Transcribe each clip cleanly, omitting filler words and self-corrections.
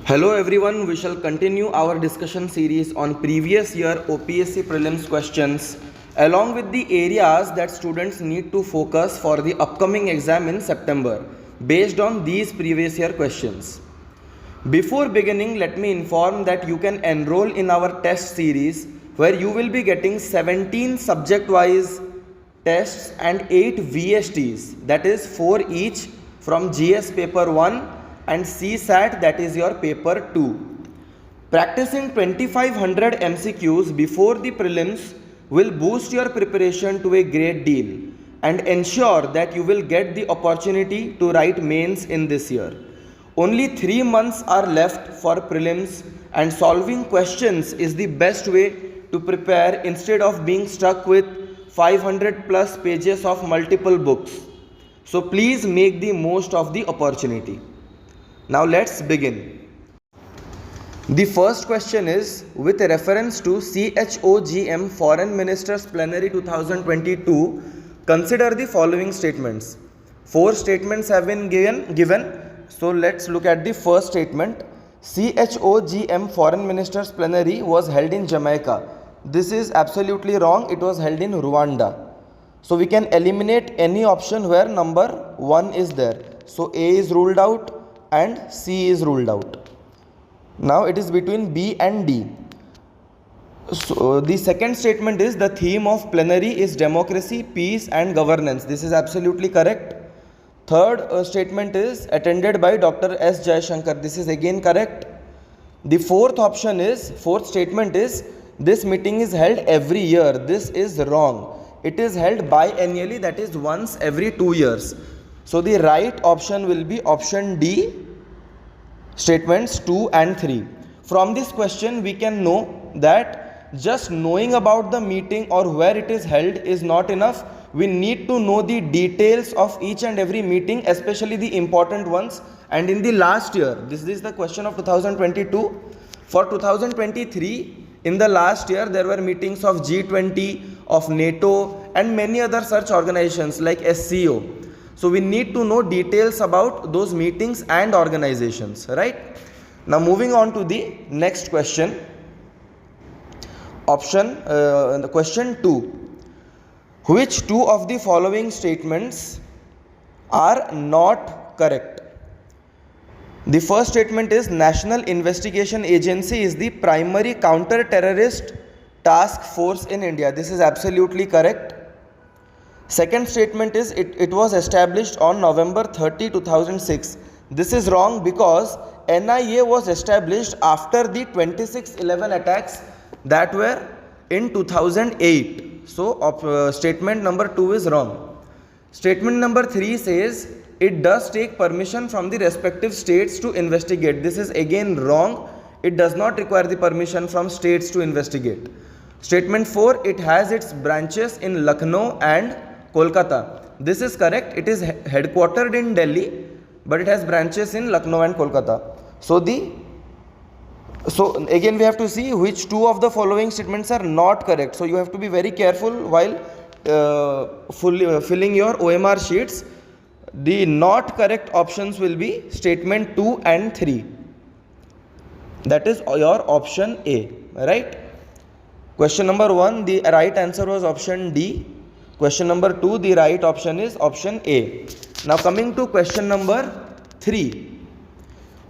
Hello everyone, we shall continue our discussion series on previous year OPSC prelims questions along with the areas that students need to focus for the upcoming exam in September based on these previous year questions. Before beginning, let me inform that you can enroll in our test series where you will be getting 17 subject wise tests and 8 VSTs, that is 4 each from GS paper 1 and CSAT, that is your paper 2. Practicing 2500 MCQs before the prelims will boost your preparation to a great deal and ensure that you will get the opportunity to write mains in this year. Only 3 months are left for prelims and solving questions is the best way to prepare instead of being stuck with 500 plus pages of multiple books. So please make the most of the opportunity. Now let's begin. The first question is with reference to CHOGM Foreign Ministers Plenary 2022. Consider the following statements. 4 statements have been given. So let's look at the first statement. CHOGM Foreign Ministers Plenary was held in Jamaica. This is absolutely wrong. It was held in Rwanda. So we can eliminate any option where number 1 is there. So A is ruled out and C is ruled out. Now it is between B and D. So the second statement is the theme of plenary is democracy, peace and governance. This is absolutely correct. Third statement is attended by Dr. S. Jayashankar. This is again correct. The fourth statement is this meeting is held every year. This is wrong. It is held biannually, that is once every 2 years. So the right option will be option D, statements 2 and 3. From this question we can know that just knowing about the meeting or where it is held is not enough. We need to know the details of each and every meeting, especially the important ones. And in the last year, this is the question of 2022. For 2023, in the last year, there were meetings of G20, of NATO and many other such organizations like SCO. So we need to know details about those meetings and organizations, right? Now moving on to the next question. Question 2. Which 2 of the following statements are not correct? The first statement is National Investigation Agency is the primary counter-terrorist task force in India. This is absolutely correct. Second statement is it was established on November 30, 2006. This is wrong because NIA was established after the 26/11 attacks that were in 2008. So statement number 2 is wrong. Statement number 3 says it does take permission from the respective states to investigate. This is again wrong. It does not require the permission from states to investigate. Statement 4, it has its branches in Lucknow and Kolkata. This is correct. It is headquartered in Delhi, but it has branches in Lucknow and Kolkata. So again we have to see which 2 of the following statements are not correct. So you have to be very careful while filling your OMR sheets. The not correct options will be statement 2 and 3. That is your option A, right? Question number 1, the right answer was option D. Question number 2, the right option is option A. Now coming to question number 3.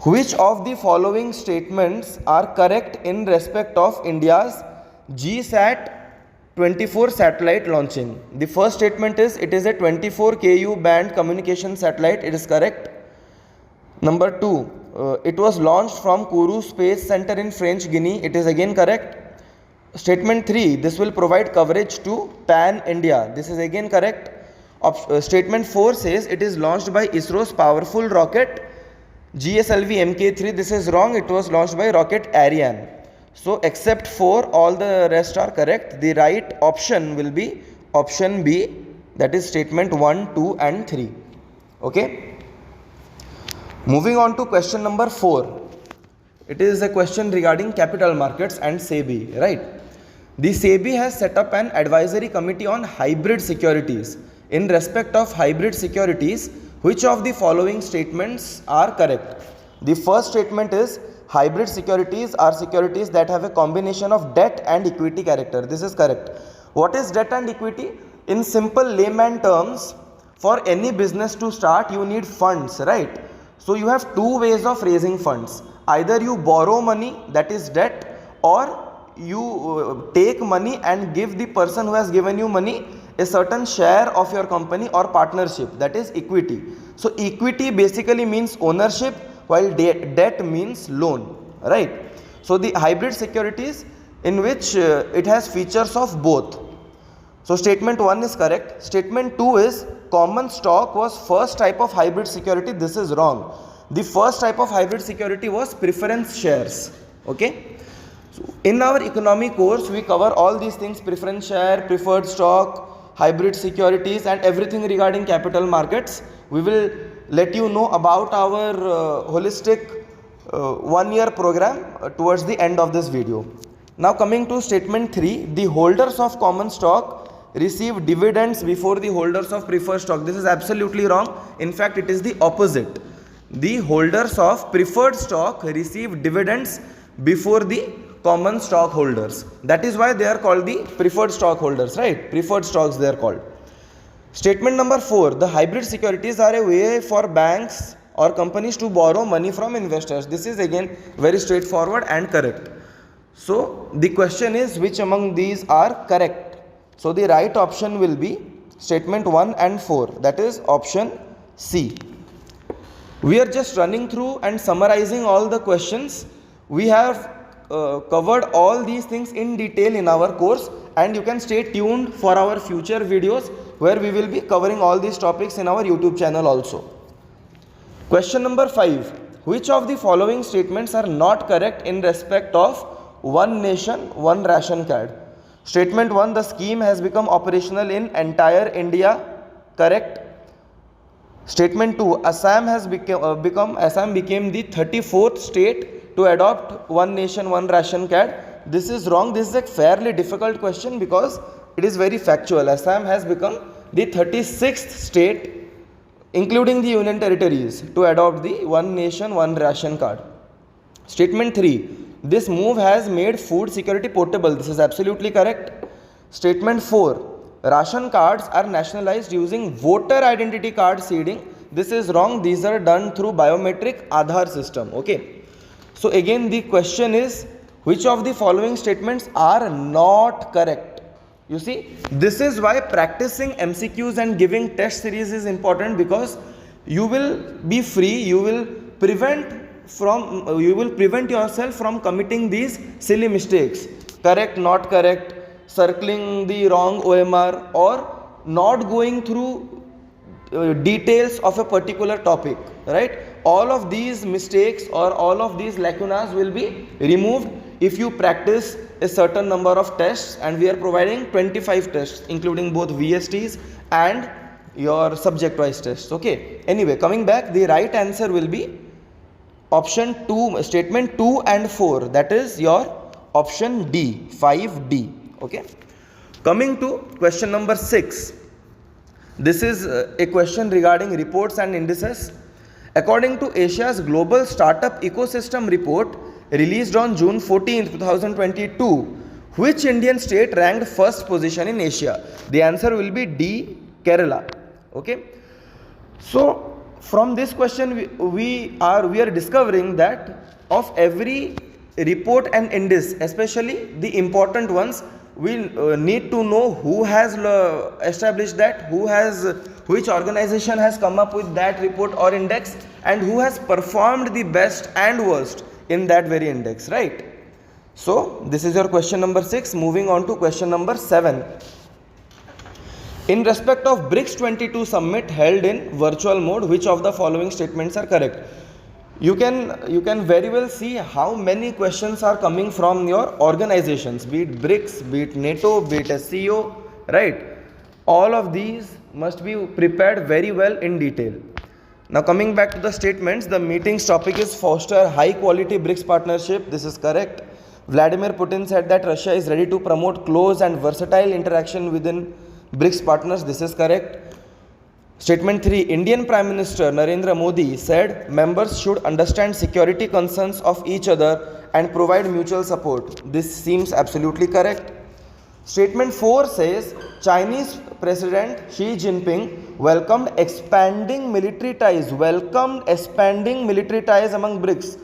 Which of the following statements are correct in respect of India's GSAT 24 satellite launching? The first statement is it is a 24 Ku band communication satellite. It is correct. Number 2, it was launched from Kourou Space Center in French Guiana. It is again correct. Statement 3, this will provide coverage to Pan India. This is again correct. Statement 4 says it is launched by ISRO's powerful rocket GSLV Mk3. This is wrong. It was launched by rocket Ariane. So except 4, all the rest are correct. The right option will be option B, that is statement 1, 2 and 3. Okay. Moving on to question number 4. It is a question regarding capital markets and SEBI, right? The SEBI has set up an advisory committee on hybrid securities. In respect of hybrid securities, which of the following statements are correct? The first statement is Hybrid securities are securities that have a combination of debt and equity character. This is correct. What is debt and equity? In simple layman terms, for any business to start, you need funds, right? So you have two ways of raising funds. Either you borrow money, that is debt, or you take money and give the person who has given you money a certain share of your company or partnership, that is equity. So equity basically means ownership, while debt means loan, right? So the hybrid securities in which it has features of both. So statement 1 is correct. Statement 2 is common stock was first type of hybrid security. This is wrong. The first type of hybrid security was preference shares. Okay. So in our economy course, we cover all these things: preference share, preferred stock, hybrid securities, and everything regarding capital markets. We will let you know about our holistic 1 year program towards the end of this video. Now coming to statement 3, the holders of common stock receive dividends before the holders of preferred stock. This is absolutely wrong. In fact, it is the opposite. The holders of preferred stock receive dividends before the common stockholders. That is why they are called the preferred stockholders, right? Preferred stocks they are called. Statement number 4, the hybrid securities are a way for banks or companies to borrow money from investors. This is again very straightforward and correct. So the question is, which among these are correct? So the right option will be statement 1 and 4, that is option C. We are just running through and summarizing all the questions. We have covered all these things in detail in our course, and you can stay tuned for our future videos where we will be covering all these topics in our YouTube channel also. Question number 5. Which of the following statements are not correct in respect of one nation, one ration card? Statement 1, the scheme has become operational in entire India. Correct. Statement 2, Assam became the 34th state to adopt one nation, one ration card. This is wrong. This is a fairly difficult question because it is very factual. Assam has become the 36th state, including the union territories, to adopt the one nation, one ration card. Statement 3, this move has made food security portable. This is absolutely correct. Statement 4, ration cards are nationalized using voter identity card seeding. This is wrong. These are done through biometric Aadhaar system. Okay. So again the question is, which of the following statements are not correct? You see, this is why practicing MCQs and giving test series is important, because you will be free, you will prevent yourself from committing these silly mistakes: correct, not correct, circling the wrong OMR, or not going through details of a particular topic, right? All of these mistakes or all of these lacunas will be removed if you practice a certain number of tests, and we are providing 25 tests including both VSTs and your subject wise tests. Okay, anyway, coming back, the right answer will be option 2, statement 2 and 4, that is your option D, 5D. Okay, coming to question number 6. This is a question regarding reports and indices. According to Asia's Global Startup Ecosystem Report released on June 14, 2022, which Indian state ranked first position in Asia? The answer will be D, Kerala. Okay, so from this question we are discovering that of every report and index, especially the important ones, we need to know who has established that, which organization has come up with that report or index, and who has performed the best and worst in that very index, right? So this is your question number 6. Moving on to question number 7. In respect of BRICS 22 summit held in virtual mode, which of the following statements are correct? You can very well see how many questions are coming from your organizations, be it BRICS, be it NATO, be it SCO, right? All of these must be prepared very well in detail. Now coming back to the statements, the meeting's topic is foster high quality BRICS partnership. This is correct. Vladimir Putin said that Russia is ready to promote close and versatile interaction within BRICS partners. This is correct. Statement 3. Indian Prime Minister Narendra Modi said members should understand security concerns of each other and provide mutual support. This seems absolutely correct. Statement 4 says Chinese President Xi Jinping welcomed expanding military ties among BRICS.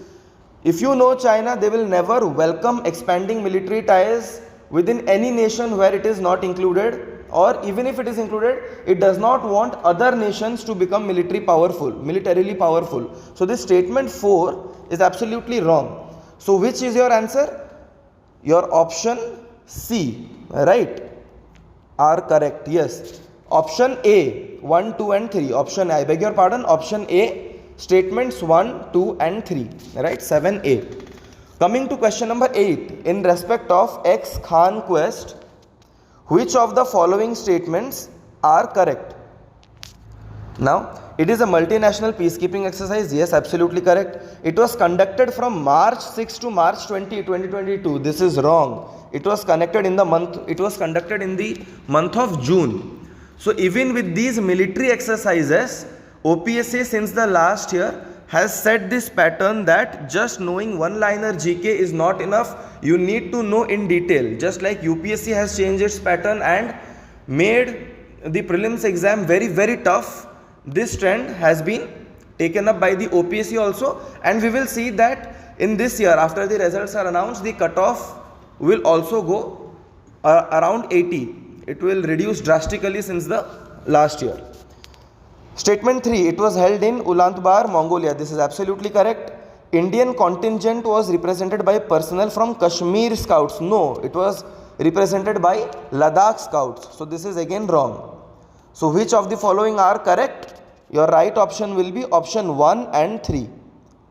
If you know China, they will never welcome expanding military ties within any nation where it is not included, or even if it is included, it does not want other nations to become militarily powerful. So this statement 4 is absolutely wrong. So which is your answer? Your option C, right, are correct. Yes, option A, 1, 2 and 3. Option A, I beg your pardon, option A, statements 1, 2 and 3, right, 7A. Coming to question number 8, in respect of ex-Khan Quest, which of the following statements are correct? Now, it is a multinational peacekeeping exercise. Yes, absolutely correct. It was conducted from March 6 to March 20, 2022. This is wrong. It was conducted in the month of June. So even with these military exercises, OPSA since the last year has set this pattern that just knowing one-liner GK is not enough. You need to know in detail. Just like UPSC has changed its pattern and made the prelims exam very, very tough, this trend has been taken up by the OPSC also, and we will see that in this year, after the results are announced, the cutoff will also go around 80. It will reduce drastically since the last year. Statement 3, it was held in Ulaanbaatar, Mongolia. This is absolutely correct. Indian contingent was represented by personnel from Kashmir Scouts. No, it was represented by Ladakh Scouts. So this is again wrong. So which of the following are correct? Your right option will be option 1 and 3.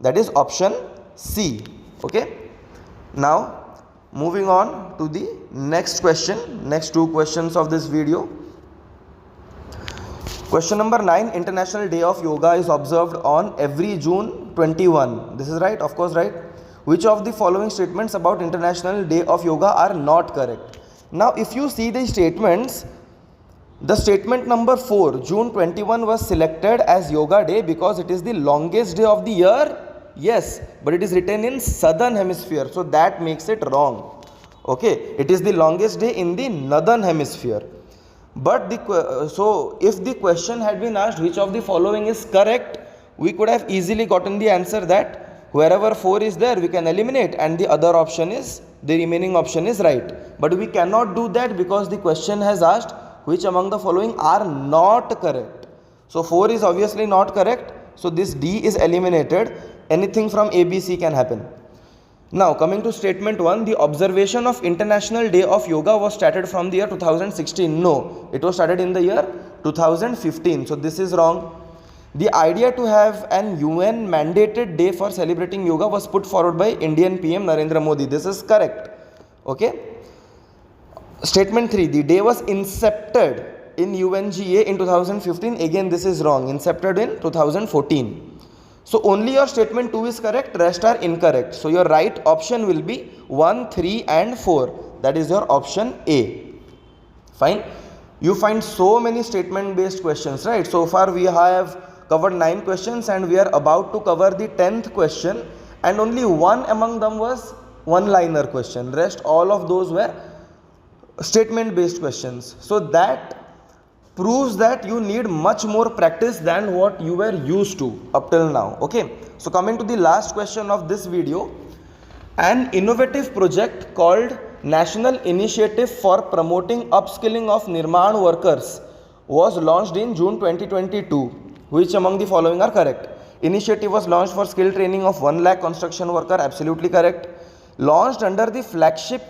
That is option C. Okay. Now moving on to the next question, next two questions of this video. Question number 9, International Day of Yoga is observed on every June 21. This is right, of course, right. Which of the following statements about International Day of Yoga are not correct? Now if you see the statements, the statement number 4, June 21 was selected as Yoga Day because it is the longest day of the year. Yes, but it is written in southern hemisphere, so that makes it wrong. Okay, it is the longest day in the northern hemisphere. But so if the question had been asked which of the following is correct, we could have easily gotten the answer that wherever 4 is there we can eliminate and the remaining option is right. But we cannot do that because the question has asked which among the following are not correct. So 4 is obviously not correct, so this D is eliminated. Anything from A, B, C can happen. Now coming to statement 1, the observation of International Day of Yoga was started from the year 2016. No, it was started in the year 2015. So this is wrong. The idea to have an UN mandated day for celebrating yoga was put forward by Indian PM Narendra Modi. This is correct. Okay. Statement 3, the day was incepted in UNGA in 2015. Again, this is wrong. Incepted in 2014. So only your statement 2 is correct, rest are incorrect. So your right option will be 1, 3 and 4. That is your option A. Fine. You find so many statement based questions, right? So far we have covered 9 questions and we are about to cover the 10th question, and only one among them was one-liner question. Rest all of those were statement based questions. So that proves that you need much more practice than what you were used to up till now. Okay, so coming to the last question of this video, an innovative project called National Initiative for Promoting Upskilling of Nirman Workers was launched in June 2022. Which among the following are correct? Initiative was launched for skill training of 1 lakh construction worker. Absolutely correct. Launched under the flagship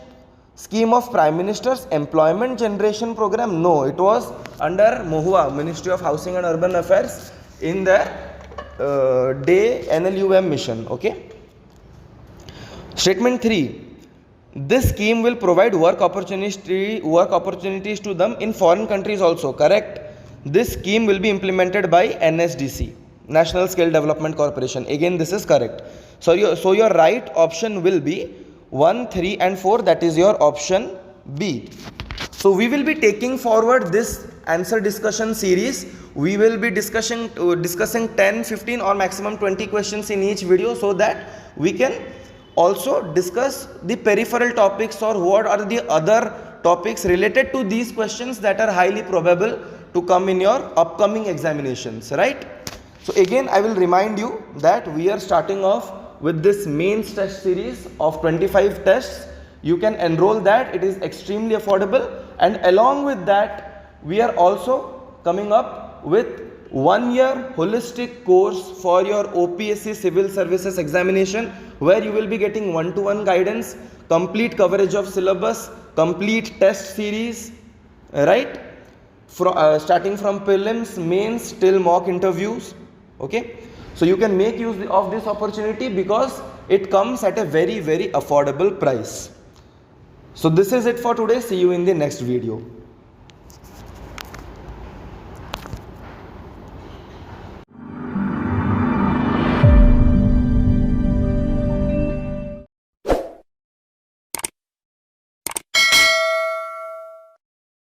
scheme of Prime Minister's Employment Generation Program. No, it was under MOHUA, Ministry of Housing and Urban Affairs, in the Day NLUM mission. Okay. Statement 3, this scheme will provide work opportunities to them in foreign countries also. Correct. This scheme will be implemented by NSDC, National Skill Development Corporation. Again, this is correct. So your right option will be 1, 3 and 4. That is your option B. So we will be taking forward this answer discussion series we will be discussing 10, 15 or maximum 20 questions in each video, so that we can also discuss the peripheral topics or what are the other topics related to these questions that are highly probable to come in your upcoming examinations, right? So again, I will remind you that we are starting off with this mains test series of 25 tests. You can enroll that. It is extremely affordable, and along with that, we are also coming up with 1 year holistic course for your OPSC civil services examination, where you will be getting one-to-one guidance, complete coverage of syllabus, complete test series, right? Starting from prelims, mains till mock interviews. Okay, so you can make use of this opportunity because it comes at a very, very affordable price. So this is it for today. See you in the next video.